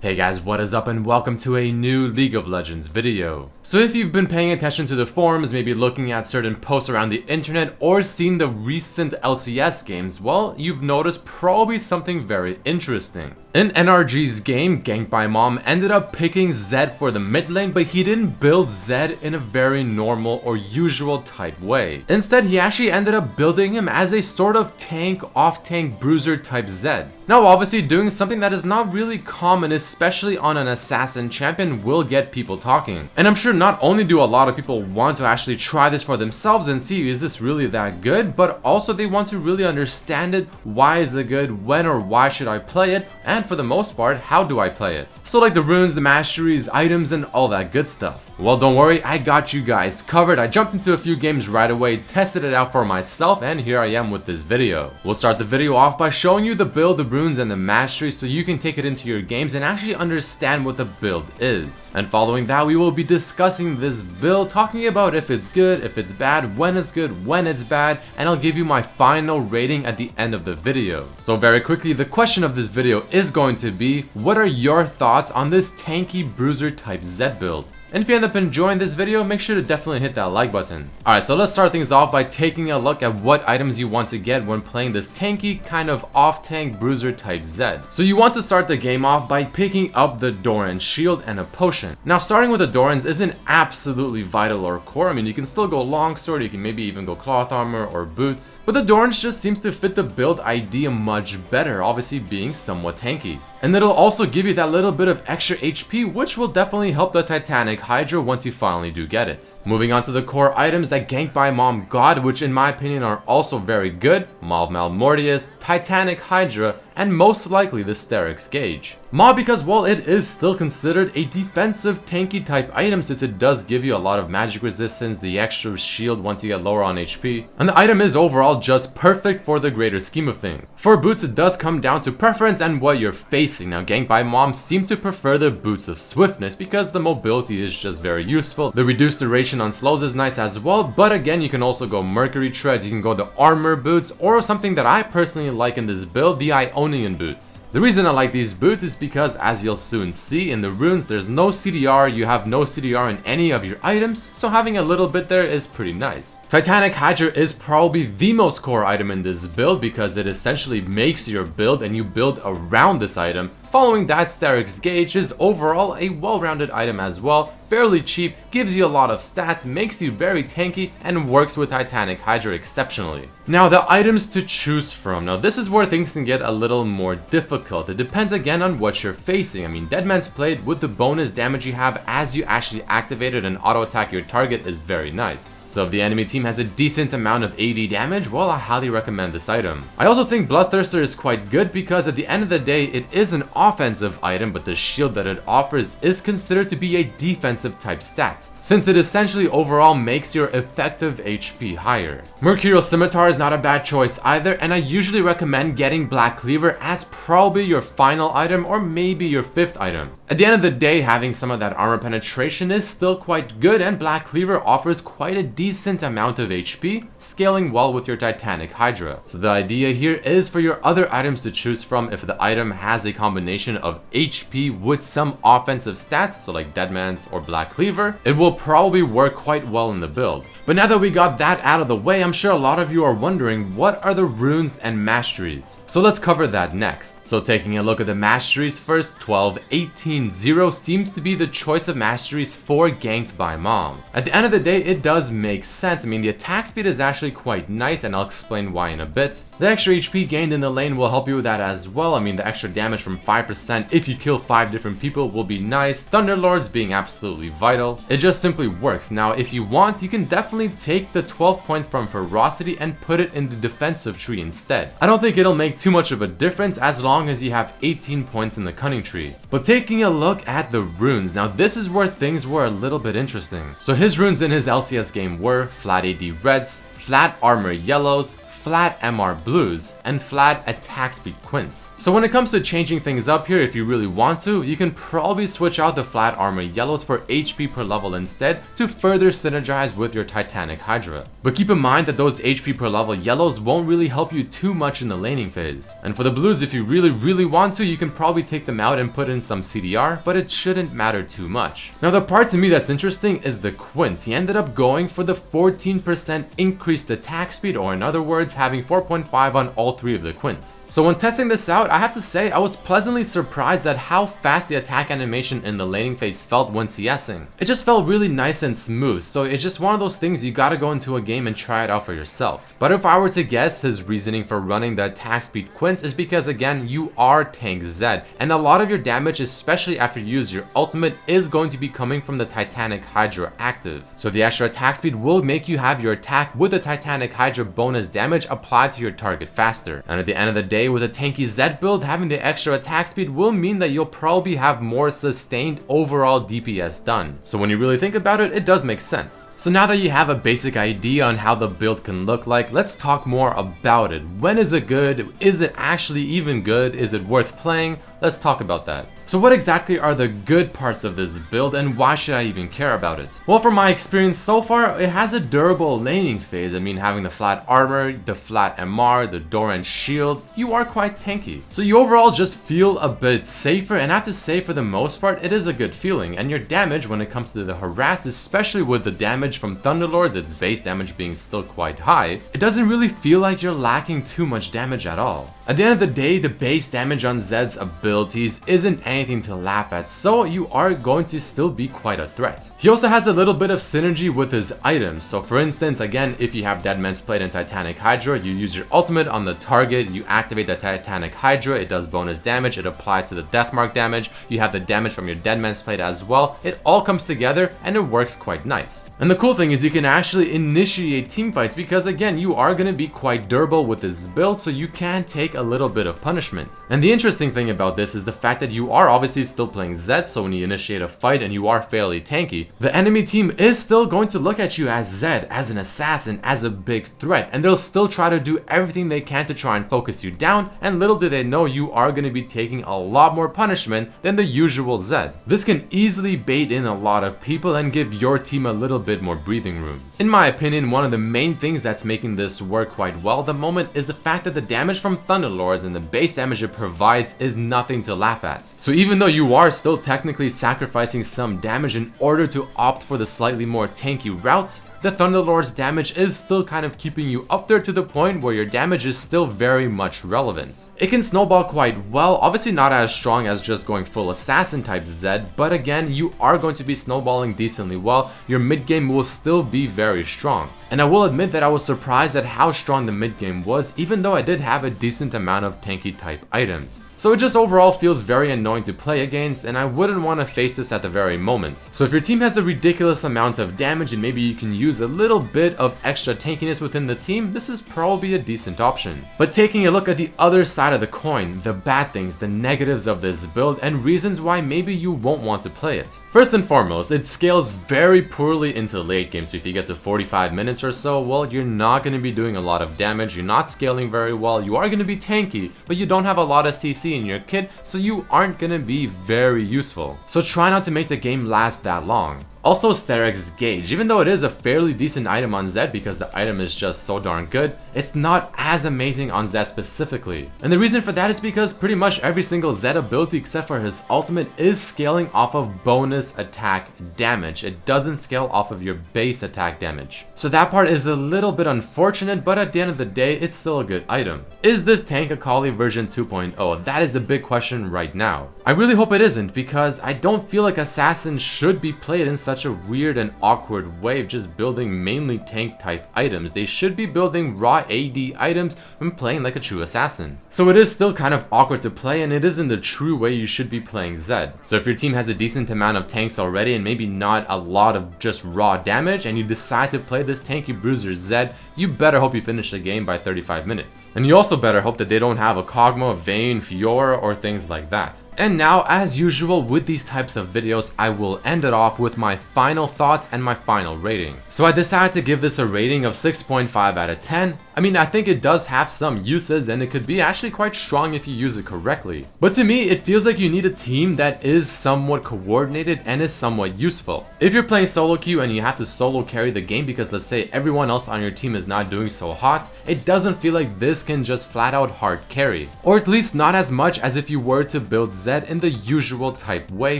Hey guys, what is up and welcome to a new League of Legends video. So if you've been paying attention to the forums, maybe looking at certain posts around the internet or seen the recent LCS games, well, you've noticed probably something very interesting. In NRG's game, Ganked by Mom ended up picking Zed for the mid lane, but he didn't build Zed in a very normal or usual type way. Instead, he actually ended up building him as a sort of tank, off-tank bruiser type Zed. Now obviously doing something that is not really common, especially on an assassin champion, will get people talking. And I'm sure not only do a lot of people want to actually try this for themselves and see is this really that good, but also they want to really understand it. Why is it good? When or why should I play it? And for the most part, how do I play it? So like the runes, the masteries, items, and all that good stuff. Well, don't worry, I got you guys covered. I jumped into a few games right away, tested it out for myself, and here I am with this video. We'll start the video off by showing you the build, the runes, and the masteries so you can take it into your games and actually understand what the build is. And following that, we will be discussing this build, talking about if it's good, if it's bad, when it's good, when it's bad, and I'll give you my final rating at the end of the video. So very quickly, the question of this video is going to be, what are your thoughts on this tanky bruiser type Zed build? And if you end up enjoying this video, make sure to definitely hit that like button. Alright, so let's start things off by taking a look at what items you want to get when playing this tanky kind of off-tank bruiser type Zed. So you want to start the game off by picking up the Doran's shield and a potion. Now starting with the Doran's isn't absolutely vital or core. I mean, you can still go longsword, you can maybe even go cloth armor or boots. But the Doran's just seems to fit the build idea much better, obviously being somewhat tanky. And it'll also give you that little bit of extra HP, which will definitely help the Titanic Hydra once you finally do get it. Moving on to the core items that Ganked by Mom got, which in my opinion are also very good: Maw Malmortius, Titanic Hydra, and most likely the Sterix Gauge. Maw because, well, it is still considered a defensive tanky type item since it does give you a lot of magic resistance, the extra shield once you get lower on HP, and the item is overall just perfect for the greater scheme of things. For boots, it does come down to preference and what you're facing. Now Ganked by Mom seem to prefer the boots of swiftness because the mobility is just very useful. The reduced duration on slows is nice as well, but again, you can also go Mercury Treads, you can go the armor boots, or something that I personally like in this build, the Ionian boots. The reason I like these boots is because, as you'll soon see in the runes, there's no CDR, you have no CDR in any of your items, so having a little bit there is pretty nice. Titanic Hydra is probably the most core item in this build because it essentially makes your build and you build around this item. Following that, Sterix Gauge is overall a well-rounded item as well, fairly cheap, gives you a lot of stats, makes you very tanky, and works with Titanic Hydra exceptionally. Now the items to choose from. Now this is where things can get a little more difficult. It depends again on what you're facing. I mean, Deadman's Plate with the bonus damage you have as you actually activate it and auto attack your target is very nice. So if the enemy team has a decent amount of AD damage, well, I highly recommend this item. I also think Bloodthirster is quite good because at the end of the day, it is an offensive item, but the shield that it offers is considered to be a defensive type stat, since it essentially overall makes your effective HP higher. Mercurial Scimitar is not a bad choice either, and I usually recommend getting Black Cleaver as probably your final item or maybe your fifth item. At the end of the day, having some of that armor penetration is still quite good, and Black Cleaver offers quite a decent amount of HP, scaling well with your Titanic Hydra. So the idea here is for your other items to choose from, if the item has a combination of HP with some offensive stats, so like Deadman's or Black Cleaver, it will probably work quite well in the build. But now that we got that out of the way, I'm sure a lot of you are wondering, what are the runes and masteries? So let's cover that next. So taking a look at the masteries first, 12, 18, 0 seems to be the choice of masteries for Ganked by Mom. At the end of the day, it does make sense. I mean, the attack speed is actually quite nice, and I'll explain why in a bit. The extra HP gained in the lane will help you with that as well. I mean, the extra damage from 5% if you kill 5 different people will be nice. Thunderlords being absolutely vital. It just simply works. Now, if you want, you can definitely take the 12 points from Ferocity and put it in the defensive tree instead. I don't think it'll make too much of a difference as long as you have 18 points in the cunning tree. But taking a look at the runes, now this is where things were a little bit interesting. So his runes in his LCS game were flat AD reds, flat armor yellows, flat MR blues, and flat attack speed quints. So when it comes to changing things up here, if you really want to, you can probably switch out the flat armor yellows for HP per level instead to further synergize with your Titanic Hydra. But keep in mind that those HP per level yellows won't really help you too much in the laning phase. And for the blues, if you really want to, you can probably take them out and put in some CDR, but it shouldn't matter too much. Now the part to me that's interesting is the quints. He ended up going for the 14% increased attack speed, or in other words, having 4.5 on all 3 of the quints. So when testing this out, I have to say I was pleasantly surprised at how fast the attack animation in the laning phase felt when CSing. It just felt really nice and smooth, so it's just one of those things you gotta go into a game and try it out for yourself. But if I were to guess, his reasoning for running the attack speed quints is because, again, you are tank Zed, and a lot of your damage, especially after you use your ultimate, is going to be coming from the Titanic Hydra active. So the extra attack speed will make you have your attack with the Titanic Hydra bonus damage applied to your target faster. And at the end of the day, with a tanky Zed build, having the extra attack speed will mean that you'll probably have more sustained overall DPS done. So when you really think about it, it does make sense. So now that you have a basic idea on how the build can look like, let's talk more about it. When is it good? Is it actually even good? Is it worth playing? Let's talk about that. So what exactly are the good parts of this build, and why should I even care about it? Well, from my experience so far, it has a durable laning phase. I mean, having the flat armor, the flat MR, the Doran shield, you are quite tanky. So you overall just feel a bit safer, and I have to say, for the most part, it is a good feeling. And your damage when it comes to the harass, especially with the damage from Thunderlords, its base damage being still quite high, it doesn't really feel like you're lacking too much damage at all. At the end of the day, the base damage on Zed's abilities isn't anything to laugh at, so you are going to still be quite a threat. He also has a little bit of synergy with his items. So for instance, again, if you have Dead Man's Plate and Titanic Hydra, you use your ultimate on the target, you activate the Titanic Hydra, it does bonus damage, it applies to the Deathmark damage, you have the damage from your Dead Man's Plate as well. It all comes together and it works quite nice. And the cool thing is you can actually initiate team fights because, again, you are going to be quite durable with this build, so you can take a little bit of punishment. And the interesting thing about this is the fact that you are obviously still playing Zed, so when you initiate a fight and you are fairly tanky, the enemy team is still going to look at you as Zed, as an assassin, as a big threat, and they'll still try to do everything they can to try and focus you down, and little do they know you are going to be taking a lot more punishment than the usual Zed. This can easily bait in a lot of people and give your team a little bit more breathing room. In my opinion, one of the main things that's making this work quite well at the moment is the fact that the damage from Thunderlords and the base damage it provides is nothing to laugh at. So even though you are still technically sacrificing some damage in order to opt for the slightly more tanky route, the Thunderlord's damage is still kind of keeping you up there to the point where your damage is still very much relevant. It can snowball quite well, obviously not as strong as just going full assassin type Zed, but again, you are going to be snowballing decently well. Your mid game will still be very strong. And I will admit that I was surprised at how strong the mid game was, even though I did have a decent amount of tanky type items. So it just overall feels very annoying to play against, and I wouldn't want to face this at the very moment. So if your team has a ridiculous amount of damage and maybe you can use a little bit of extra tankiness within the team, this is probably a decent option. But taking a look at the other side of the coin, the bad things, the negatives of this build, and reasons why maybe you won't want to play it. First and foremost, it scales very poorly into late game, so if you get to 45 minutes or so, well, you're not going to be doing a lot of damage, you're not scaling very well, you are going to be tanky, but you don't have a lot of CC in your kit, so you aren't going to be very useful. So try not to make the game last that long. Also, Sterek's Gauge, even though it is a fairly decent item on Zed because the item is just so darn good, it's not as amazing on Zed specifically. And the reason for that is because pretty much every single Zed ability except for his ultimate is scaling off of bonus attack damage. It doesn't scale off of your base attack damage. So that part is a little bit unfortunate, but at the end of the day, it's still a good item. Is this Tank Akali version 2.0? That is the big question right now. I really hope it isn't, because I don't feel like Assassin should be played in such a weird and awkward way of just building mainly tank type items. They should be building raw AD items and playing like a true assassin. So it is still kind of awkward to play, and it isn't the true way you should be playing Zed. So if your team has a decent amount of tanks already and maybe not a lot of just raw damage, and you decide to play this tanky bruiser Zed, you better hope you finish the game by 35 minutes. And you also better hope that they don't have a Kog'Maw, Vayne, Fiora, or things like that. And now, as usual with these types of videos, I will end it off with my final thoughts and my final rating. So I decided to give this a rating of 6.5 out of 10, I mean, I think it does have some uses and it could be actually quite strong if you use it correctly. But to me, it feels like you need a team that is somewhat coordinated and is somewhat useful. If you're playing solo queue and you have to solo carry the game because let's say everyone else on your team is not doing so hot, it doesn't feel like this can just flat out hard carry. Or at least not as much as if you were to build Zed in the usual type way,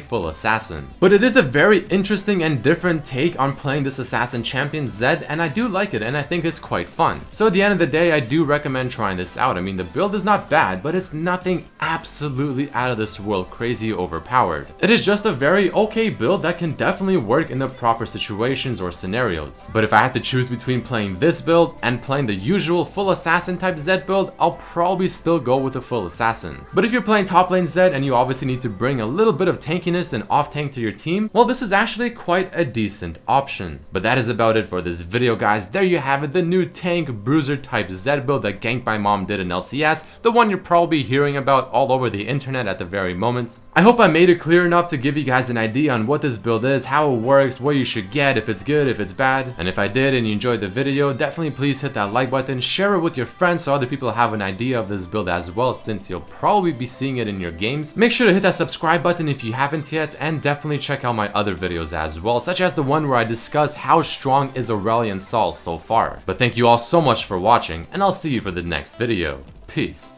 full assassin. But it is a very interesting and different take on playing this assassin champion Zed, and I do like it and I think it's quite fun. So at the end of the day, I do recommend trying this out. I mean, the build is not bad, but it's nothing absolutely out of this world crazy overpowered. It is just a very okay build that can definitely work in the proper situations or scenarios. But if I had to choose between playing this build and playing the usual full assassin type Zed build, I'll probably still go with the full assassin. But if you're playing top lane Zed and you obviously need to bring a little bit of tankiness and off tank to your team, well, this is actually quite a decent option. But that is about it for this video, guys. There you have it, the new tank bruiser type Zed build that Ganked My Mom did in LCS, the one you're probably hearing about all over the internet at the very moment. I hope I made it clear enough to give you guys an idea on what this build is, how it works, what you should get, if it's good, if it's bad. And if I did and you enjoyed the video, definitely please hit that like button, share it with your friends so other people have an idea of this build as well, since you'll probably be seeing it in your games. Make sure to hit that subscribe button if you haven't yet, and definitely check out my other videos as well, such as the one where I discuss how strong is Aurelion Sol so far. But thank you all so much for watching, and I'll see you for the next video. Peace.